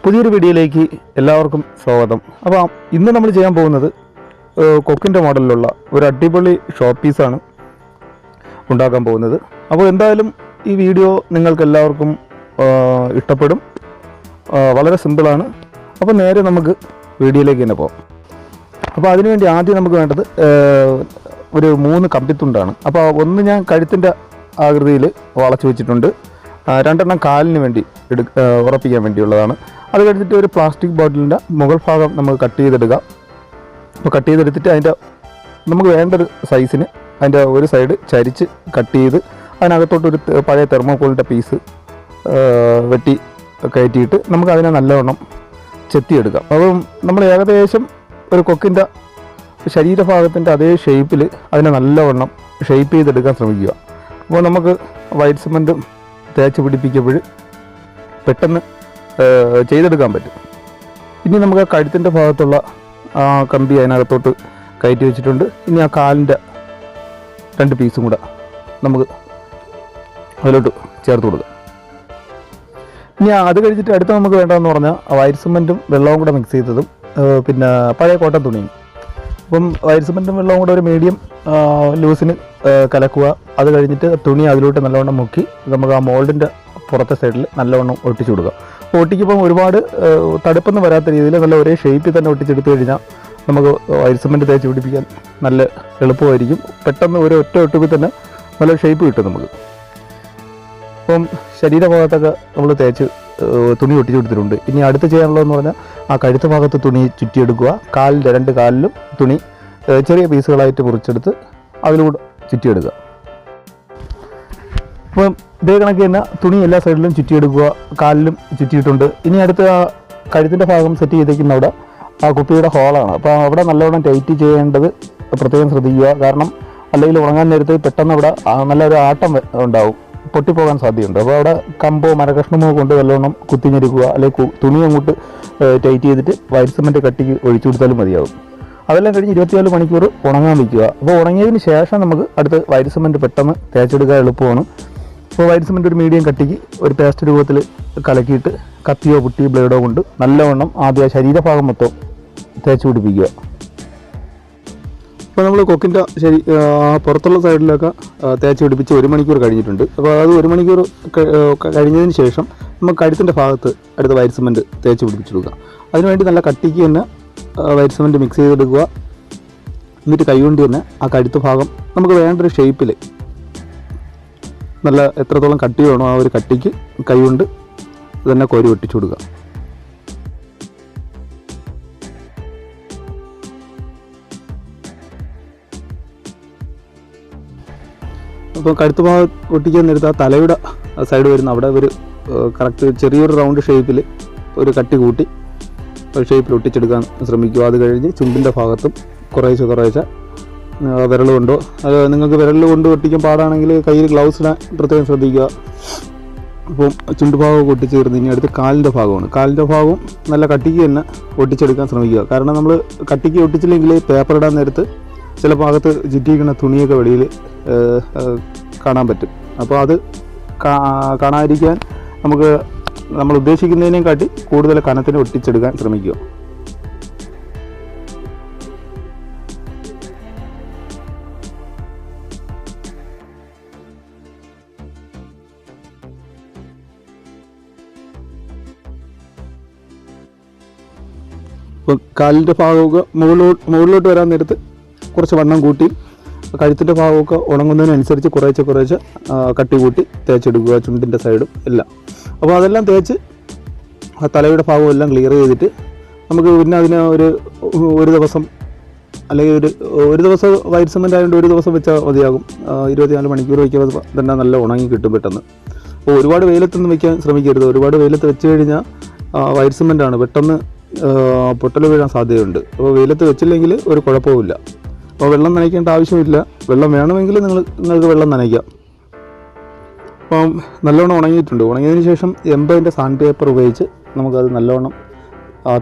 പുതിയൊരു വീഡിയോയിലേക്ക് എല്ലാവർക്കും സ്വാഗതം. അപ്പോൾ ഇന്ന് നമ്മൾ ചെയ്യാൻ പോകുന്നത് കൊക്കിൻ്റെ മോഡലിലുള്ള ഒരു അടിപൊളി ഷോപ്പീസാണ് ഉണ്ടാക്കാൻ പോകുന്നത്. അപ്പോൾ എന്തായാലും ഈ വീഡിയോ നിങ്ങൾക്ക് എല്ലാവർക്കും ഇഷ്ടപ്പെടും. വളരെ സിമ്പിളാണ്. അപ്പോൾ നേരെ നമുക്ക് വീഡിയോയിലേക്ക് തന്നെ പോകാം. അപ്പോൾ അതിനുവേണ്ടി ആദ്യം നമുക്ക് വേണ്ടത് ഒരു 3 കമ്പിത്തുണ്ടാണ്. അപ്പോൾ ഒന്ന് ഞാൻ കഴുത്തിൻ്റെ ആകൃതിയിൽ വളച്ച് വെച്ചിട്ടുണ്ട്. 2 കാലിന് വേണ്ടി ഉറപ്പിക്കാൻ വേണ്ടിയുള്ളതാണ്. അത് കഴിഞ്ഞിട്ട് ഒരു പ്ലാസ്റ്റിക് ബോട്ടിലിൻ്റെ മുകൾ ഭാഗം നമുക്ക് കട്ട് ചെയ്തെടുക്കാം. അപ്പോൾ കട്ട് ചെയ്തെടുത്തിട്ട് അതിൻ്റെ നമുക്ക് വേണ്ടൊരു സൈസിന് അതിൻ്റെ ഒരു സൈഡ് ചരിച്ച് കട്ട് ചെയ്ത് അതിനകത്തോട്ടൊരു പഴയ തെർമോക്കോളിൻ്റെ പീസ് വെട്ടി കയറ്റിയിട്ട് നമുക്ക് അതിനെ നല്ലവണ്ണം ചെത്തിയെടുക്കാം. അപ്പം നമ്മൾ ഏകദേശം ഒരു കൊക്കിൻ്റെ ശരീരഭാഗത്തിൻ്റെ അതേ ഷേപ്പിൽ അതിനെ നല്ലവണ്ണം ഷേപ്പ് ചെയ്തെടുക്കാൻ ശ്രമിക്കുക. അപ്പോൾ നമുക്ക് വൈറ്റ് സിമൻറ്റും തേച്ച് പിടിപ്പിക്കുമ്പോൾ പെട്ടെന്ന് ചെയ്തെടുക്കാൻ പറ്റും. ഇനി നമുക്ക് ആ കഴുത്തിൻ്റെ ഭാഗത്തുള്ള കമ്പി അതിനകത്തോട്ട് കയറ്റി വെച്ചിട്ടുണ്ട്. ഇനി ആ കാലിൻ്റെ 2 പീസും കൂടെ നമുക്ക് അതിലോട്ട് ചേർത്ത് കൊടുക്കാം. ഇനി അത് കഴിഞ്ഞിട്ട് അടുത്ത നമുക്ക് വേണ്ടതെന്ന് പറഞ്ഞാൽ വൈറ്റ് സിമൻറ്റും വെള്ളവും കൂടെ മിക്സ് ചെയ്തതും പിന്നെ പഴയ കോട്ടൺ തുണിയും. അപ്പം വൈറ്റ് സിമൻറ്റും വെള്ളവും കൂടെ ഒരു മീഡിയം ലൂസിന് കലക്കുക. അത് കഴിഞ്ഞിട്ട് തുണി അതിലോട്ട് നല്ലവണ്ണം മുക്കി നമുക്ക് ആ മോൾഡിൻ്റെ പുറത്തെ സൈഡിൽ നല്ലവണ്ണം ഒട്ടിച്ചു കൊടുക്കുക. ഒട്ടിക്കുമ്പം ഒരുപാട് തടുപ്പൊന്നും വരാത്ത രീതിയിൽ നല്ല ഒരേ ഷേപ്പിൽ തന്നെ ഒട്ടിച്ചെടുത്തു കഴിഞ്ഞാൽ നമുക്ക് വൈറ്റ് സിമൻറ്റ് തേച്ച് പിടിപ്പിക്കാൻ നല്ല എളുപ്പമായിരിക്കും. പെട്ടെന്ന് ഒരു ഒറ്റ ഒട്ടിപ്പിൽ തന്നെ നല്ല ഷേപ്പ് കിട്ടും നമുക്ക്. അപ്പം ശരീരഭാഗത്തൊക്കെ നമ്മൾ തേച്ച് തുണി ഒട്ടിച്ചു കൊടുത്തിട്ടുണ്ട്. ഇനി അടുത്ത് ചെയ്യാനുള്ളതെന്ന് പറഞ്ഞാൽ ആ കഴുത്ത് ഭാഗത്ത് തുണി ചുറ്റിയെടുക്കുക. 2 കാലിലും തുണി ചെറിയ പീസുകളായിട്ട് മുറിച്ചെടുത്ത് അതിലൂടെ ചുറ്റിയെടുക്കുക. അപ്പം ഇതേ കണക്ക് തന്നെ തുണി എല്ലാ സൈഡിലും ചുറ്റിയെടുക്കുക. കാലിലും ചുറ്റിയിട്ടുണ്ട്. ഇനി അടുത്ത് ആ കഴുത്തിൻ്റെ ഭാഗം സെറ്റ് ചെയ്തേക്കുന്ന അവിടെ ആ കുപ്പിയുടെ ഹോളാണ്. അപ്പോൾ അവിടെ നല്ലവണ്ണം ടൈറ്റ് ചെയ്യേണ്ടത് പ്രത്യേകം ശ്രദ്ധിക്കുക. കാരണം അല്ലെങ്കിൽ ഉണങ്ങാൻ നേരത്ത് പെട്ടെന്ന് അവിടെ നല്ലൊരു ആട്ടം ഉണ്ടാവും, പൊട്ടിപ്പോകാൻ സാധ്യതയുണ്ട്. അപ്പോൾ അവിടെ കമ്പോ മരകഷ്ണമോ കൊണ്ട് നല്ലവണ്ണം കുത്തിഞ്ഞെടുക്കുക. അല്ലെങ്കിൽ തുണി അങ്ങോട്ട് ടൈറ്റ് ചെയ്തിട്ട് വൈറ്റ് സിമൻറ്റ് കട്ടിക്ക് ഒഴിച്ചു കൊടുത്താലും മതിയാവും. അതെല്ലാം കഴിഞ്ഞ് 24 മണിക്കൂർ ഉണങ്ങാൻ വയ്ക്കുക. അപ്പോൾ ഉണങ്ങിയതിന് ശേഷം നമുക്ക് അടുത്ത് വൈറ്റ് സിമൻറ്റ് പെട്ടെന്ന് തേച്ചെടുക്കാൻ എളുപ്പമാണ്. അപ്പോൾ വൈറ്റ് സിമൻറ്റ് ഒരു മീഡിയം കട്ടിക്ക് ഒരു പേസ്റ്റ് രൂപത്തിൽ കലക്കിയിട്ട് കത്തിയോ പുട്ടിയോ ബ്ലേഡോ കൊണ്ട് നല്ലവണ്ണം ആദ്യം ശരീരഭാഗം മൊത്തം തേച്ച് പിടിപ്പിക്കുക. അപ്പോൾ നമ്മൾ കൊക്കിൻ്റെ പുറത്തുള്ള സൈഡിലൊക്കെ തേച്ച് പിടിപ്പിച്ച് 1 മണിക്കൂർ കഴിഞ്ഞിട്ടുണ്ട്. അപ്പോൾ അത് 1 മണിക്കൂർ കഴിഞ്ഞതിന് ശേഷം നമുക്ക് കഴുത്തിൻ്റെ ഭാഗത്ത് അടുത്ത് വൈറ്റ് സിമൻറ്റ് തേച്ച് പിടിപ്പിച്ചെടുക്കുക. അതിനുവേണ്ടി നല്ല കട്ടിക്ക് തന്നെ വൈറ്റ് സിമൻറ്റ് മിക്സ് ചെയ്തെടുക്കുക. എന്നിട്ട് കൈകൊണ്ട് തന്നെ ആ കഴുത്ത് ഭാഗം നമുക്ക് വേണ്ടൊരു ഷേപ്പിൽ നല്ല എത്രത്തോളം കട്ടി വേണോ ആ ഒരു കട്ടിക്ക് കൈകൊണ്ട് തന്നെ കോരി ഒട്ടിച്ചു കൊടുക്കുക. അപ്പോൾ കഴുത്ത് ഭാഗം ഒട്ടിക്കാൻ നേരത്ത് ആ തലയുടെ സൈഡ് വരുന്ന അവിടെ ഒരു കറക്റ്റ് ചെറിയൊരു റൗണ്ട് ഷേപ്പിൽ ഒരു കട്ടി കൂട്ടി ഒരു ഷേപ്പിൽ ഒട്ടിച്ചെടുക്കാൻ ശ്രമിക്കുക. അത് കഴിഞ്ഞ് ചുണ്ടിൻ്റെ ഭാഗത്തും കുറേശ്ശെ വിരൽ കൊണ്ടോ, അത് നിങ്ങൾക്ക് വിരൽ കൊണ്ട് ഒട്ടിക്കാൻ പാടാണെങ്കിൽ കയ്യിൽ ഗ്ലൗസ് ഇടാൻ പ്രത്യേകം ശ്രദ്ധിക്കുക. അപ്പം ചുണ്ട് ഭാഗമൊക്കെ ഒട്ടിച്ചേർന്ന് ഇനി അടുത്ത് കാലിൻ്റെ ഭാഗമാണ്. കാലിൻ്റെ ഭാഗവും നല്ല കട്ടിക്ക് തന്നെ ഒട്ടിച്ചെടുക്കാൻ ശ്രമിക്കുക. കാരണം നമ്മൾ കട്ടിക്ക് ഒട്ടിച്ചില്ലെങ്കിൽ പേപ്പർ ഇടാൻ നേരത്ത് ചില ഭാഗത്ത് ചുറ്റിയിരിക്കുന്ന തുണിയൊക്കെ വെളിയിൽ കാണാൻ പറ്റും. അപ്പോൾ അത് കാണാതിരിക്കാൻ നമുക്ക് നമ്മൾ ഉദ്ദേശിക്കുന്നതിനേയും കാട്ടി കൂടുതൽ കനത്തിന് ഒട്ടിച്ചെടുക്കാൻ ശ്രമിക്കുക. ഇപ്പോൾ കാലിൻ്റെ ഭാഗമൊക്കെ മുകളിലോട്ട് വരാൻ നേരത്ത് കുറച്ച് വണ്ണം കൂട്ടി കഴുത്തിൻ്റെ ഭാഗമൊക്കെ ഉണങ്ങുന്നതിനനുസരിച്ച് കുറേശ്ശെ കട്ടി കൂട്ടി തേച്ചെടുക്കുക. ചുണ്ടിൻ്റെ സൈഡും എല്ലാം. അപ്പോൾ അതെല്ലാം തേച്ച് ആ തലയുടെ ഭാഗം എല്ലാം ക്ലിയർ ചെയ്തിട്ട് നമുക്ക് പിന്നെ അതിന് ഒരു ദിവസം അല്ലെങ്കിൽ ഒരു ദിവസം വൈറ്റ് സിമൻറ്റ് ആയതുകൊണ്ട് ഒരു ദിവസം വെച്ചാൽ മതിയാകും. 24 മണിക്കൂർ വയ്ക്കുമ്പോൾ തന്നെ നല്ല ഉണങ്ങി കിട്ടും പെട്ടെന്ന്. അപ്പോൾ ഒരുപാട് വെയിലത്തൊന്നും വയ്ക്കാൻ ശ്രമിക്കരുത്. ഒരുപാട് വെയിലത്ത് വെച്ച് കഴിഞ്ഞാൽ വൈറ്റ് സിമൻറ്റാണ് പെട്ടെന്ന് പൊട്ടൽ വീഴാൻ സാധ്യതയുണ്ട്. അപ്പോൾ വെയിലത്ത് വെച്ചില്ലെങ്കിൽ ഒരു കുഴപ്പവുമില്ല. അപ്പോൾ വെള്ളം നനയ്ക്കേണ്ട ആവശ്യമില്ല. വെള്ളം വേണമെങ്കിൽ നിങ്ങൾക്ക് വെള്ളം നനയ്ക്കാം. അപ്പം നല്ലവണ്ണം ഉണങ്ങിയിട്ടുണ്ട്. ഉണങ്ങിയതിന് ശേഷം 80ൻ്റെ സാൻഡ് പേപ്പർ ഉപയോഗിച്ച് നമുക്കത് നല്ലവണ്ണം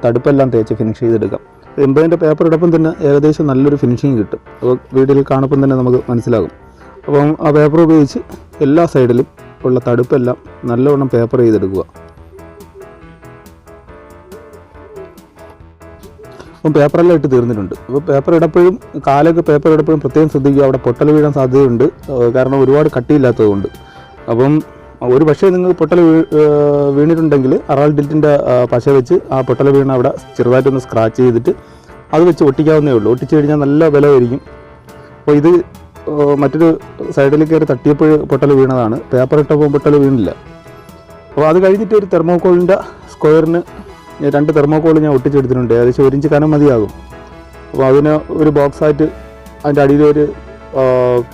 തടുപ്പെല്ലാം തേച്ച് ഫിനിഷ് ചെയ്തെടുക്കാം. 80ൻ്റെ പേപ്പർ ഇടപ്പം തന്നെ ഏകദേശം നല്ലൊരു ഫിനിഷിങ് കിട്ടും. അപ്പോൾ വീഡിയോയിൽ കാണുമ്പം തന്നെ നമുക്ക് മനസ്സിലാകും. അപ്പം ആ പേപ്പർ ഉപയോഗിച്ച് എല്ലാ സൈഡിലും ഉള്ള തടുപ്പെല്ലാം നല്ലവണ്ണം പേപ്പർ ചെയ്തെടുക്കുക. അപ്പം പേപ്പറെല്ലാം ഇട്ട് തീർന്നിട്ടുണ്ട്. അപ്പോൾ പേപ്പർ ഇടപ്പോഴും കാലൊക്കെ പേപ്പർ ഇടപ്പോഴും പ്രത്യേകം ശ്രദ്ധിക്കുക, അവിടെ പൊട്ടൽ വീഴാൻ സാധ്യതയുണ്ട്. കാരണം ഒരുപാട് കട്ടിയില്ലാത്തതുകൊണ്ട്. അപ്പം ഒരു പക്ഷേ നിങ്ങൾ പൊട്ടൽ വീണിട്ടുണ്ടെങ്കിൽ അറാൾ ഡിൽറ്റിൻ്റെ പശ വെച്ച് ആ പൊട്ടൽ വീണ അവിടെ ചെറുതായിട്ടൊന്ന് സ്ക്രാച്ച് ചെയ്തിട്ട് അത് വെച്ച് ഒട്ടിക്കാവുന്നേ ഉള്ളൂ. ഒട്ടിച്ച് കഴിഞ്ഞാൽ നല്ല ബലമായിരിക്കും. അപ്പോൾ ഇത് മറ്റൊരു സൈഡിൽ കയറി തട്ടിയപ്പോൾ പൊട്ടൽ വീണതാണ്, പേപ്പർ ഇട്ടപ്പോൾ പൊട്ടൽ വീണില്ല. അപ്പോൾ അത് കഴിഞ്ഞിട്ട് ഒരു തെർമോക്കോളിൻ്റെ സ്ക്വയറിന് 2 തെർമോക്കോൾ ഞാൻ ഒട്ടിച്ചെടുത്തിട്ടുണ്ട്. ഏകദേശം 1 ഇഞ്ച് കനം മതിയാകും. അപ്പോൾ അതിന് ഒരു ബോക്സായിട്ട് അതിൻ്റെ അടിയിൽ ഒരു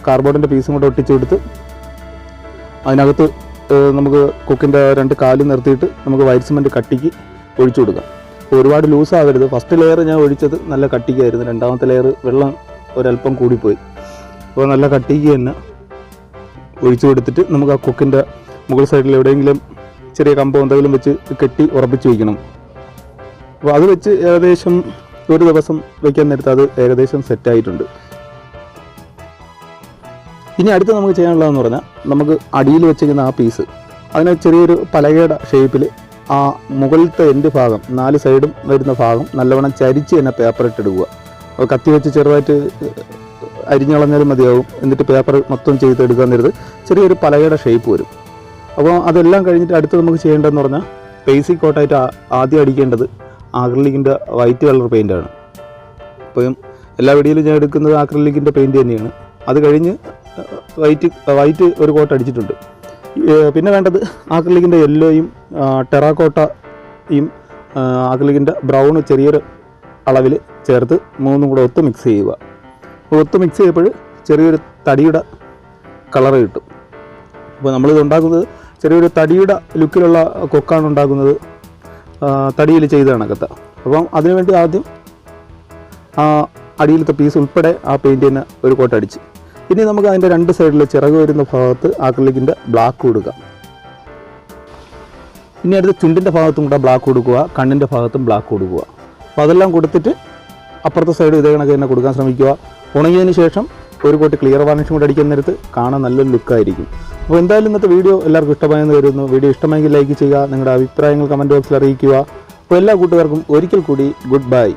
കാർഡ്ബോർഡിൻ്റെ പീസും കൂടെ ഒട്ടിച്ചെടുത്ത് അതിനകത്ത് നമുക്ക് കുക്കിൻ്റെ 2 കാല് നിർത്തിയിട്ട് നമുക്ക് വൈറ്റ് സിമൻറ്റ് കട്ടിക്ക് ഒഴിച്ചു കൊടുക്കാം. അപ്പോൾ ഒരുപാട് ലൂസാകരുത്. ഫസ്റ്റ് ലെയർ ഞാൻ ഒഴിച്ചത് നല്ല കട്ടിക്കായിരുന്നു, രണ്ടാമത്തെ ലെയർ വെള്ളം ഒരല്പം കൂടിപ്പോയി. അപ്പോൾ നല്ല കട്ടിക്ക് തന്നെ ഒഴിച്ചു കൊടുത്തിട്ട് നമുക്ക് ആ കുക്കിൻ്റെ മുകൾ സൈഡിൽ എവിടെയെങ്കിലും ചെറിയ കമ്പോ എന്തെങ്കിലും വെച്ച് കെട്ടി ഉറപ്പിച്ച് വയ്ക്കണം. അപ്പോൾ അത് വെച്ച് ഏകദേശം ഒരു ദിവസം വയ്ക്കാൻ നേരത്ത് അത് ഏകദേശം സെറ്റായിട്ടുണ്ട്. ഇനി അടുത്ത് നമുക്ക് ചെയ്യാനുള്ളതെന്ന് പറഞ്ഞാൽ നമുക്ക് അടിയിൽ വെച്ചിരിക്കുന്ന ആ പീസ് അതിനെ ചെറിയൊരു പലകയുടെ ഷേപ്പിൽ ആ മുകളിലത്തെ എൻഡ് ഭാഗം 4 സൈഡും വരുന്ന ഭാഗം നല്ലവണ്ണം ചരിച്ച് തന്നെ പേപ്പർ ഇട്ടെടുക്കുക. കത്തി വെച്ച് ചെറുതായിട്ട് അരിഞ്ഞളഞ്ഞാലും മതിയാവും. എന്നിട്ട് പേപ്പർ മൊത്തം ചെയ്തെടുക്കാൻ നേരത്ത് ചെറിയൊരു പലകയുടെ ഷേപ്പ് വരും. അപ്പോൾ അതെല്ലാം കഴിഞ്ഞിട്ട് അടുത്ത് നമുക്ക് ചെയ്യേണ്ടതെന്ന് പറഞ്ഞാൽ ബേസിക് കോട്ടായിട്ട് ആദ്യം അടിക്കേണ്ടത് ആക്രിലിക്കിൻ്റെ വൈറ്റ് കളർ പെയിൻ്റാണ്. അപ്പം എല്ലാ വീഡിയോയിലും ഞാൻ എടുക്കുന്നത് ആക്രിലിക്കിൻ്റെ പെയിൻറ്റ് തന്നെയാണ്. അത് കഴിഞ്ഞ് വൈറ്റ് ഒരു കോട്ട് അടിച്ചിട്ടുണ്ട്. പിന്നെ വേണ്ടത് ആക്രിലിക്കിൻ്റെ യെല്ലോയും ടെറാക്കോട്ടയും ആക്രിലിക്കിൻ്റെ ബ്രൗൺ ചെറിയൊരു അളവിൽ ചേർത്ത് 3 കൂടെ ഒത്ത് മിക്സ് ചെയ്യുക. ഒത്ത് മിക്സ് ചെയ്യുമ്പോൾ ചെറിയൊരു തടിയുടെ കളർ കിട്ടും. അപ്പോൾ നമ്മളിത് ഉണ്ടാക്കുന്നത് ചെറിയൊരു തടിയുടെ ലുക്കിലുള്ള കൊക്കാണ് ഉണ്ടാക്കുന്നത്, തടിയിൽ ചെയ്ത് കണക്കത്ത. അപ്പം അതിനുവേണ്ടി ആദ്യം ആ അടിയിലത്തെ പീസ് ഉൾപ്പെടെ ആ പെയിൻറ്റ് തന്നെ ഒരു കോട്ട് അടിച്ച് ഇനി നമുക്ക് അതിൻ്റെ 2 സൈഡിൽ ചിറക് വരുന്ന ഭാഗത്ത് ആക്രിലിക്കിൻ്റെ ബ്ലാക്ക് കൊടുക്കാം. ഇനി അടുത്ത് ചുണ്ടിൻ്റെ ഭാഗത്തും കൂടെ ബ്ലാക്ക് കൊടുക്കുക, കണ്ണിൻ്റെ ഭാഗത്തും ബ്ലാക്ക് കൊടുക്കുക. അപ്പോൾ അതെല്ലാം കൊടുത്തിട്ട് അപ്പുറത്തെ സൈഡ് ഇതേ കണക്ക് തന്നെ കൊടുക്കാൻ ശ്രമിക്കുക. ഉണങ്ങിയതിന് ശേഷം ഒരു കോട്ട് ക്ലിയർ വാർണിഷും കൂടെ അടിക്കാൻ നേരത്ത് കാണാൻ നല്ലൊരു ലുക്കായിരിക്കും. അപ്പോൾ എന്തായാലും ഇന്നത്തെ വീഡിയോ എല്ലാവർക്കും ഇഷ്ടമായെന്ന് കരുതുന്നു. വീഡിയോ ഇഷ്ടമെങ്കിൽ ലൈക്ക് ചെയ്യുക, നിങ്ങളുടെ അഭിപ്രായങ്ങൾ കമൻറ്റ് ബോക്സിൽ അറിയിക്കുക. അപ്പോൾ എല്ലാ കൂട്ടുകാർക്കും ഒരിക്കൽ കൂടി ഗുഡ് ബൈ.